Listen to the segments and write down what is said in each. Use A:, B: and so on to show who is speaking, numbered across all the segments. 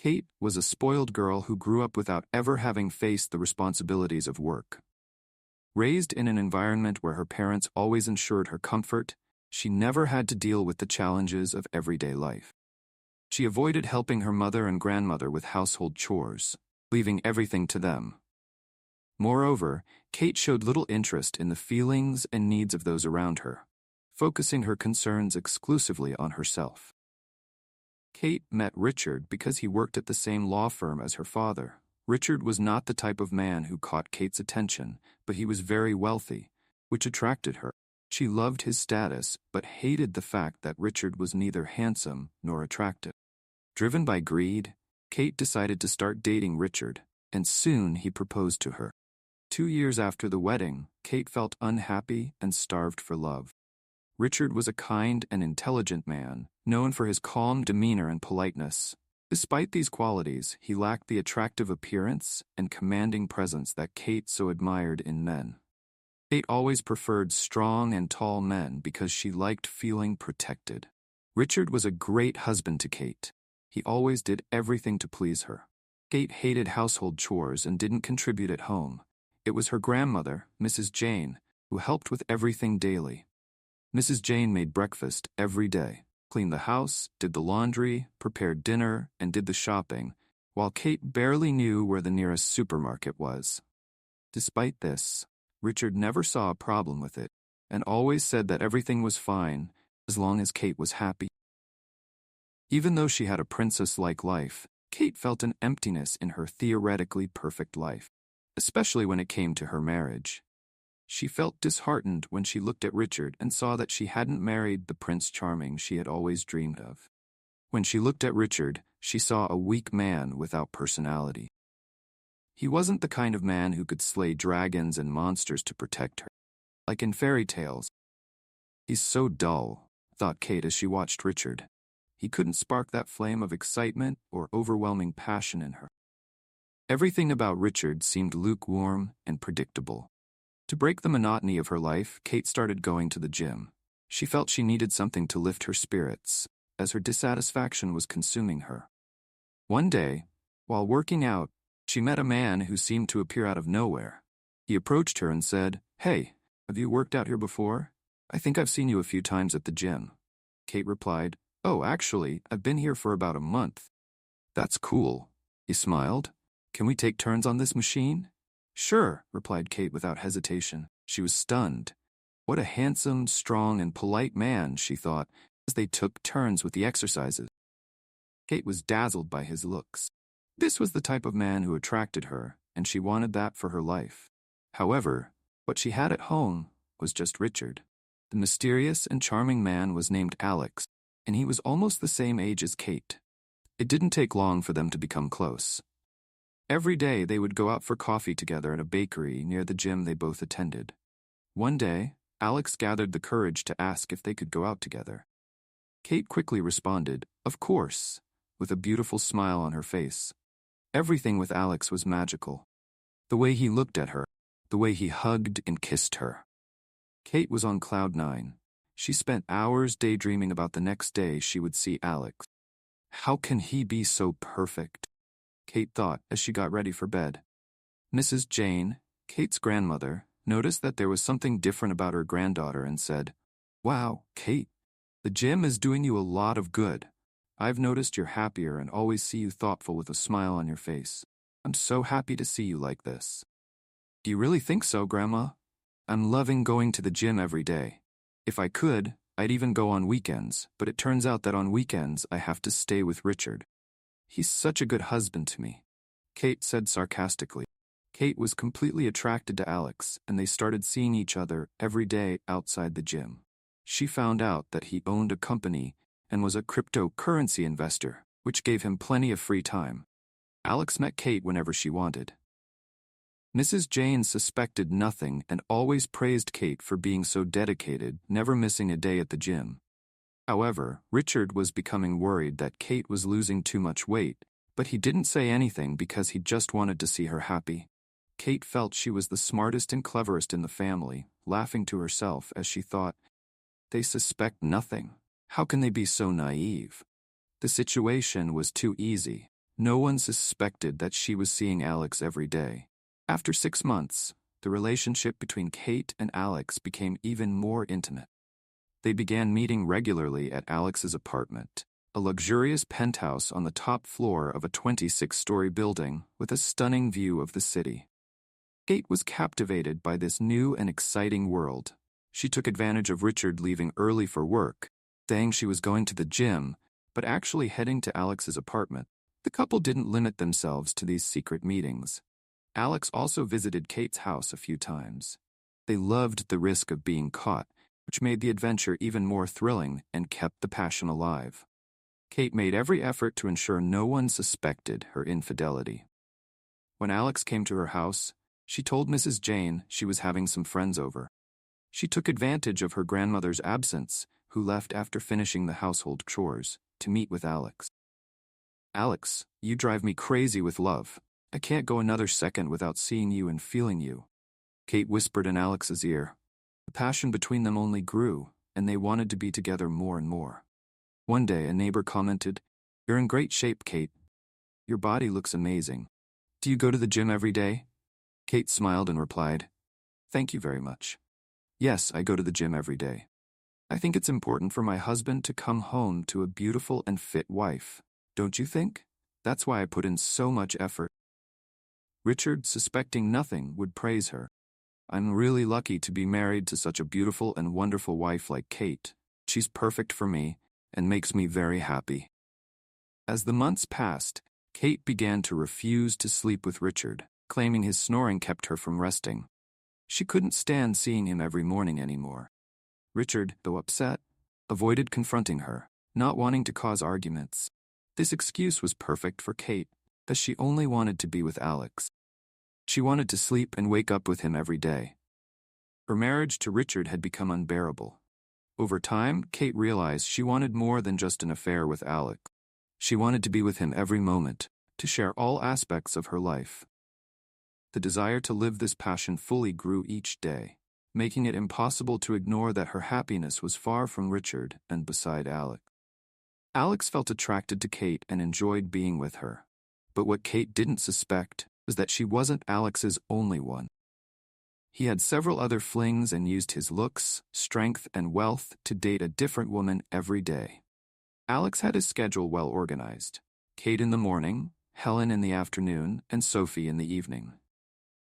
A: Kate was a spoiled girl who grew up without ever having faced the responsibilities of work. Raised in an environment where her parents always ensured her comfort, she never had to deal with the challenges of everyday life. She avoided helping her mother and grandmother with household chores, leaving everything to them. Moreover, Kate showed little interest in the feelings and needs of those around her, focusing her concerns exclusively on herself. Kate met Richard because he worked at the same law firm as her father. Richard was not the type of man who caught Kate's attention, but he was very wealthy, which attracted her. She loved his status, but hated the fact that Richard was neither handsome nor attractive. Driven by greed, Kate decided to start dating Richard, and soon he proposed to her. 2 years after the wedding, Kate felt unhappy and starved for love. Richard was a kind and intelligent man, known for his calm demeanor and politeness. Despite these qualities, he lacked the attractive appearance and commanding presence that Kate so admired in men. Kate always preferred strong and tall men because she liked feeling protected. Richard was a great husband to Kate. He always did everything to please her. Kate hated household chores and didn't contribute at home. It was her grandmother, Mrs. Jane, who helped with everything daily. Mrs. Jane made breakfast every day, cleaned the house, did the laundry, prepared dinner, and did the shopping, while Kate barely knew where the nearest supermarket was. Despite this, Richard never saw a problem with it, and always said that everything was fine as long as Kate was happy. Even though she had a princess-like life, Kate felt an emptiness in her theoretically perfect life, especially when it came to her marriage. She felt disheartened when she looked at Richard and saw that she hadn't married the Prince Charming she had always dreamed of. When she looked at Richard, she saw a weak man without personality. He wasn't the kind of man who could slay dragons and monsters to protect her, like in fairy tales. He's so dull, thought Kate as she watched Richard. He couldn't spark that flame of excitement or overwhelming passion in her. Everything about Richard seemed lukewarm and predictable. To break the monotony of her life, Kate started going to the gym. She felt she needed something to lift her spirits, as her dissatisfaction was consuming her. One day, while working out, she met a man who seemed to appear out of nowhere. He approached her and said, "Hey, have you worked out here before? I think I've seen you a few times at the gym." Kate replied, "Oh, actually, I've been here for about a month." "That's cool." He smiled. "Can we take turns on this machine?" "Sure," replied Kate without hesitation. She was stunned. What a handsome, strong, and polite man, she thought, as they took turns with the exercises. Kate was dazzled by his looks. This was the type of man who attracted her, and she wanted that for her life. However, what she had at home was just Richard. The mysterious and charming man was named Alex, and he was almost the same age as Kate. It didn't take long for them to become close. Every day they would go out for coffee together at a bakery near the gym they both attended. One day, Alex gathered the courage to ask if they could go out together. Kate quickly responded, "Of course," with a beautiful smile on her face. Everything with Alex was magical. The way he looked at her, the way he hugged and kissed her. Kate was on cloud 9. She spent hours daydreaming about the next day she would see Alex. How can he be so perfect? Kate thought as she got ready for bed. Mrs. Jane, Kate's grandmother, noticed that there was something different about her granddaughter and said, "Wow, Kate, the gym is doing you a lot of good. I've noticed you're happier and always see you thoughtful with a smile on your face. I'm so happy to see you like this." "Do you really think so, Grandma? I'm loving going to the gym every day. If I could, I'd even go on weekends, but it turns out that on weekends I have to stay with Richard. He's such a good husband to me," Kate said sarcastically. Kate was completely attracted to Alex, and they started seeing each other every day outside the gym. She found out that he owned a company and was a cryptocurrency investor, which gave him plenty of free time. Alex met Kate whenever she wanted. Mrs. Jane suspected nothing and always praised Kate for being so dedicated, never missing a day at the gym. However, Richard was becoming worried that Kate was losing too much weight, but he didn't say anything because he just wanted to see her happy. Kate felt she was the smartest and cleverest in the family, laughing to herself as she thought, "They suspect nothing. How can they be so naive?" The situation was too easy. No one suspected that she was seeing Alex every day. After 6 months, the relationship between Kate and Alex became even more intimate. They began meeting regularly at Alex's apartment, a luxurious penthouse on the top floor of a 26-story building with a stunning view of the city. Kate was captivated by this new and exciting world. She took advantage of Richard leaving early for work, saying she was going to the gym, but actually heading to Alex's apartment. The couple didn't limit themselves to these secret meetings. Alex also visited Kate's house a few times. They loved the risk of being caught, which made the adventure even more thrilling and kept the passion alive. Kate made every effort to ensure no one suspected her infidelity. When Alex came to her house, she told Mrs. Jane she was having some friends over. She took advantage of her grandmother's absence, who left after finishing the household chores, to meet with Alex. "Alex, you drive me crazy with love. I can't go another second without seeing you and feeling you," Kate whispered in Alex's ear. The passion between them only grew, and they wanted to be together more and more. One day, a neighbor commented, "You're in great shape, Kate. Your body looks amazing. Do you go to the gym every day?" Kate smiled and replied, "Thank you very much. Yes, I go to the gym every day. I think it's important for my husband to come home to a beautiful and fit wife. Don't you think? That's why I put in so much effort." Richard, suspecting nothing, would praise her. "I'm really lucky to be married to such a beautiful and wonderful wife like Kate. She's perfect for me and makes me very happy." As the months passed, Kate began to refuse to sleep with Richard, claiming his snoring kept her from resting. She couldn't stand seeing him every morning anymore. Richard, though upset, avoided confronting her, not wanting to cause arguments. This excuse was perfect for Kate, as she only wanted to be with Alex. She wanted to sleep and wake up with him every day. Her marriage to Richard had become unbearable. Over time, Kate realized she wanted more than just an affair with Alex. She wanted to be with him every moment, to share all aspects of her life. The desire to live this passion fully grew each day, making it impossible to ignore that her happiness was far from Richard and beside Alex. Alex felt attracted to Kate and enjoyed being with her. But what Kate didn't suspect was that she wasn't Alex's only one. He had several other flings and used his looks, strength, and wealth to date a different woman every day. Alex had his schedule well organized. Kate in the morning, Helen in the afternoon, and Sophie in the evening.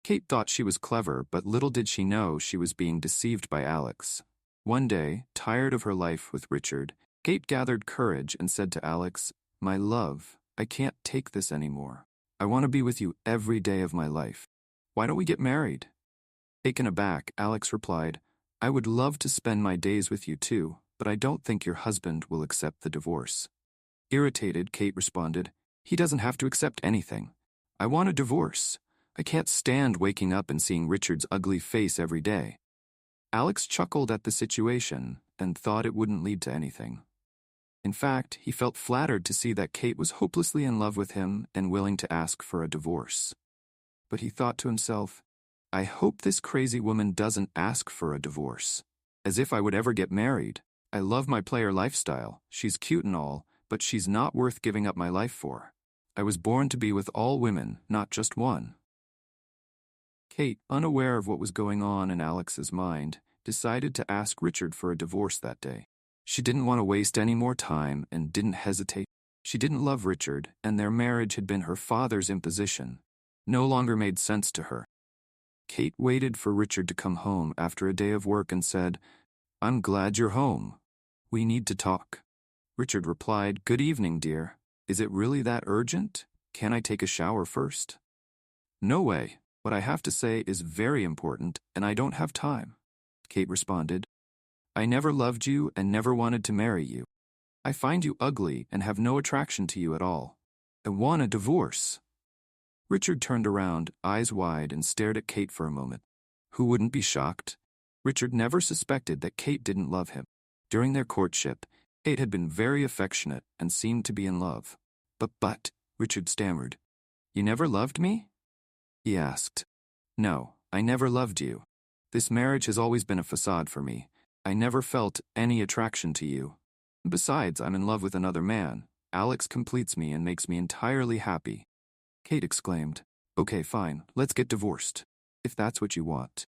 A: Kate thought she was clever, but little did she know she was being deceived by Alex. One day, tired of her life with Richard, Kate gathered courage and said to Alex, "My love, I can't take this anymore. I want to be with you every day of my life. Why don't we get married?" Taken aback, Alex replied, "I would love to spend my days with you too, but I don't think your husband will accept the divorce." Irritated, Kate responded, "He doesn't have to accept anything. I want a divorce. I can't stand waking up and seeing Richard's ugly face every day." Alex chuckled at the situation and thought it wouldn't lead to anything. In fact, he felt flattered to see that Kate was hopelessly in love with him and willing to ask for a divorce. But he thought to himself, "I hope this crazy woman doesn't ask for a divorce. As if I would ever get married. I love my player lifestyle. She's cute and all, but she's not worth giving up my life for. I was born to be with all women, not just one." Kate, unaware of what was going on in Alex's mind, decided to ask Richard for a divorce that day. She didn't want to waste any more time and didn't hesitate. She didn't love Richard, and their marriage had been her father's imposition. No longer made sense to her. Kate waited for Richard to come home after a day of work and said, "I'm glad you're home. We need to talk." Richard replied, "Good evening, dear. Is it really that urgent? Can I take a shower first?" "No way. What I have to say is very important, and I don't have time," Kate responded. "I never loved you and never wanted to marry you. I find you ugly and have no attraction to you at all. I want a divorce." Richard turned around, eyes wide, and stared at Kate for a moment. Who wouldn't be shocked? Richard never suspected that Kate didn't love him. During their courtship, Kate had been very affectionate and seemed to be in love. But, Richard stammered. "You never loved me?" he asked. "No, I never loved you. This marriage has always been a facade for me. I never felt any attraction to you. Besides, I'm in love with another man. Alex completes me and makes me entirely happy. Kate exclaimed. Okay, fine, let's get divorced. If that's what you want.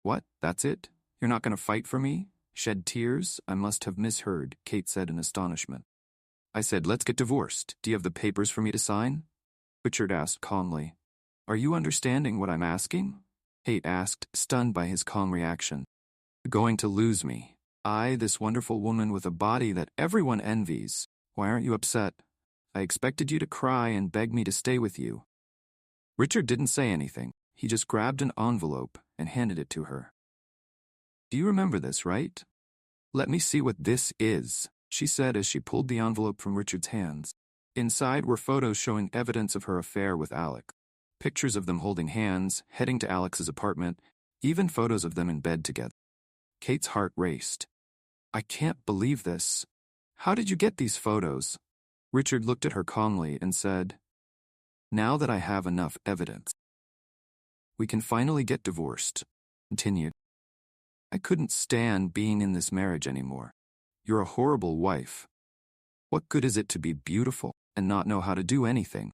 A: What, that's it? You're not going to fight for me? Shed tears? I must have misheard, Kate said in astonishment. I said, let's get divorced. Do you have the papers for me to sign? Richard asked calmly. Are you understanding what I'm asking? Kate asked, stunned by his calm reaction. You're going to lose me. I, this wonderful woman with a body that everyone envies. Why aren't you upset? I expected you to cry and beg me to stay with you. Richard didn't say anything. He just grabbed an envelope and handed it to her. Do you remember this, right? Let me see what this is, she said as she pulled the envelope from Richard's hands. Inside were photos showing evidence of her affair with Alex. Pictures of them holding hands, heading to Alex's apartment, even photos of them in bed together. Kate's heart raced. I can't believe this. How did you get these photos? Richard looked at her calmly and said, Now that I have enough evidence, we can finally get divorced. Continued. I couldn't stand being in this marriage anymore. You're a horrible wife. What good is it to be beautiful and not know how to do anything?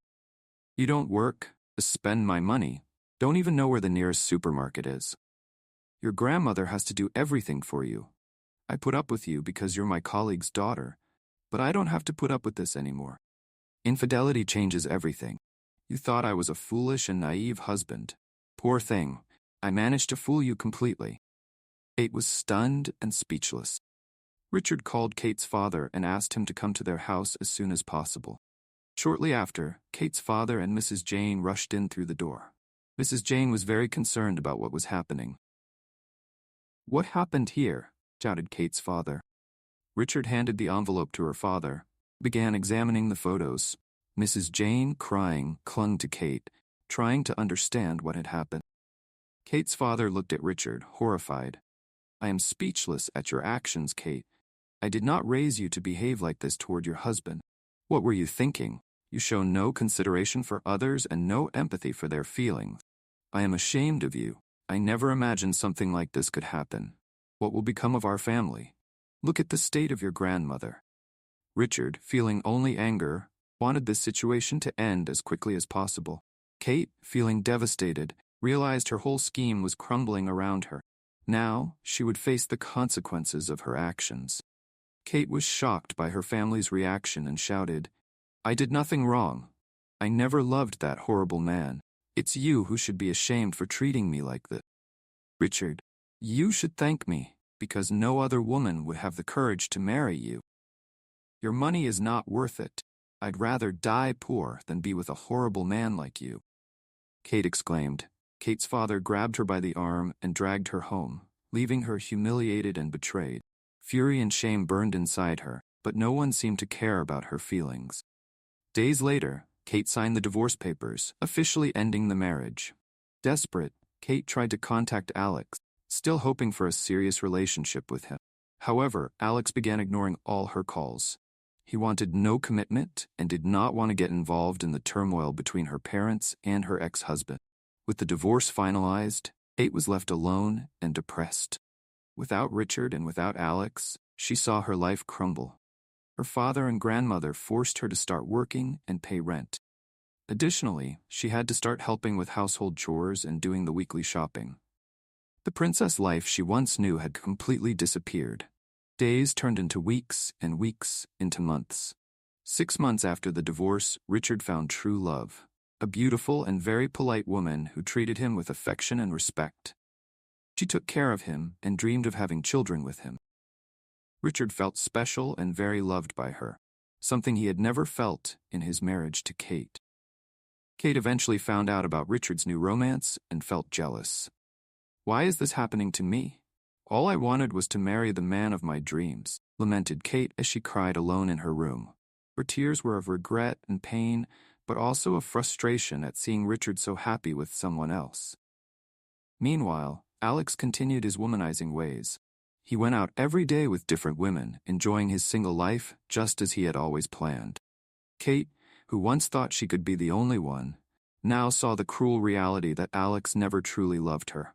A: You don't work, spend my money, don't even know where the nearest supermarket is. Your grandmother has to do everything for you. I put up with you because you're my colleague's daughter, but I don't have to put up with this anymore. Infidelity changes everything. You thought I was a foolish and naive husband. Poor thing, I managed to fool you completely. Kate was stunned and speechless. Richard called Kate's father and asked him to come to their house as soon as possible. Shortly after, Kate's father and Mrs. Jane rushed in through the door. Mrs. Jane was very concerned about what was happening. What happened here? Shouted Kate's father. Richard handed the envelope to her father, began examining the photos. Mrs. Jane, crying, clung to Kate, trying to understand what had happened. Kate's father looked at Richard, horrified. I am speechless at your actions, Kate. I did not raise you to behave like this toward your husband. What were you thinking? You show no consideration for others and no empathy for their feelings. I am ashamed of you. I never imagined something like this could happen. What will become of our family? Look at the state of your grandmother. Richard, feeling only anger, wanted this situation to end as quickly as possible. Kate, feeling devastated, realized her whole scheme was crumbling around her. Now, she would face the consequences of her actions. Kate was shocked by her family's reaction and shouted, I did nothing wrong. I never loved that horrible man. It's you who should be ashamed for treating me like this. Richard, you should thank me, because no other woman would have the courage to marry you. Your money is not worth it. I'd rather die poor than be with a horrible man like you. Kate exclaimed. Kate's father grabbed her by the arm and dragged her home, leaving her humiliated and betrayed. Fury and shame burned inside her, but no one seemed to care about her feelings. Days later, Kate signed the divorce papers, officially ending the marriage. Desperate, Kate tried to contact Alex, still hoping for a serious relationship with him. However, Alex began ignoring all her calls. He wanted no commitment and did not want to get involved in the turmoil between her parents and her ex-husband. With the divorce finalized, Kate was left alone and depressed. Without Richard and without Alex, she saw her life crumble. Her father and grandmother forced her to start working and pay rent. Additionally, she had to start helping with household chores and doing the weekly shopping. The princess life she once knew had completely disappeared. Days turned into weeks and weeks into months. 6 months after the divorce, Richard found true love, a beautiful and very polite woman who treated him with affection and respect. She took care of him and dreamed of having children with him. Richard felt special and very loved by her, something he had never felt in his marriage to Kate. Kate eventually found out about Richard's new romance and felt jealous. Why is this happening to me? All I wanted was to marry the man of my dreams, lamented Kate as she cried alone in her room. Her tears were of regret and pain, but also of frustration at seeing Richard so happy with someone else. Meanwhile, Alex continued his womanizing ways. He went out every day with different women, enjoying his single life just as he had always planned. Kate, who once thought she could be the only one, now saw the cruel reality that Alex never truly loved her.